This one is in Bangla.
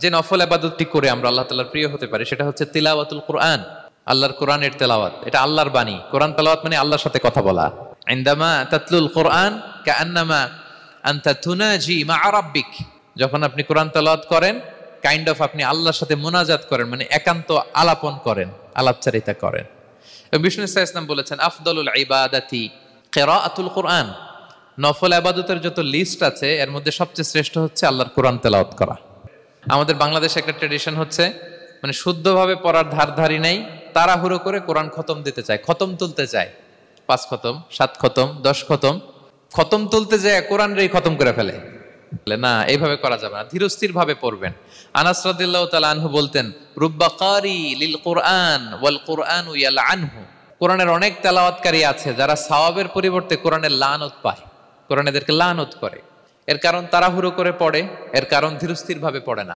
যে নফল ইবাদতটি করে আমরা আল্লাহ তাআলার প্রিয় হতে পারি সেটা হচ্ছে তিলাওয়াতুল কোরআন, আল্লাহর কোরআনের তেলাওয়াত। এটা আল্লাহর বাণী। কোরআন তেলাওয়াত মানে আল্লাহর সাথে কথা বলা। ইনদামা তাতলুল কোরআন কাআন্নামা আনতা তুনাজি মা রাব্বিক, যখন আপনি কোরআন তেলাওয়াত করেন কাইন্ড অফ আপনি আল্লাহর সাথে মুনাজাত করেন, মানে একান্ত আলাপন করেন, আলাপচারিতা করেন। বিষ্ণু ইসা ইসলাম বলেছেন আফদলুল ইবাদাতি কিরাআতুল কোরআন, নফল ইবাদতের যত লিস্ট আছে এর মধ্যে সবচেয়ে শ্রেষ্ঠ হচ্ছে আল্লাহর কোরআন তেলাওয়াত করা। আমাদের বাংলাদেশে একটা ট্রেডিশন হচ্ছে মানে শুদ্ধভাবে পড়ার ধারধারি নেই, তাড়াহুড়ো করে কোরআন খতম দিতে চায়, খতম তুলতে চায়, 5 খতম 7 খতম 10 খতম, খতম তুলতে যায় কোরআন রেই খতম করে ফেলে। না, এইভাবে করা যাবে না, ধীরস্থির ভাবে পড়বেন। আনাস রাদিয়াল্লাহু তাআলা আনহু বলতেন রুব্বা কারি লিল কোরআন ওয়াল কোরআনু ইয়ালআনহু, কোরআনের অনেক তেলাওয়াতকারী আছে যারা সওয়াবের পরিবর্তে কোরআনের লানত পায়, কোরআন এদেরকে লানত করে। এর কারণ তাড়াহুড়ো করে পড়ে, এর কারণ ধীরস্থির ভাবে পড়ে না।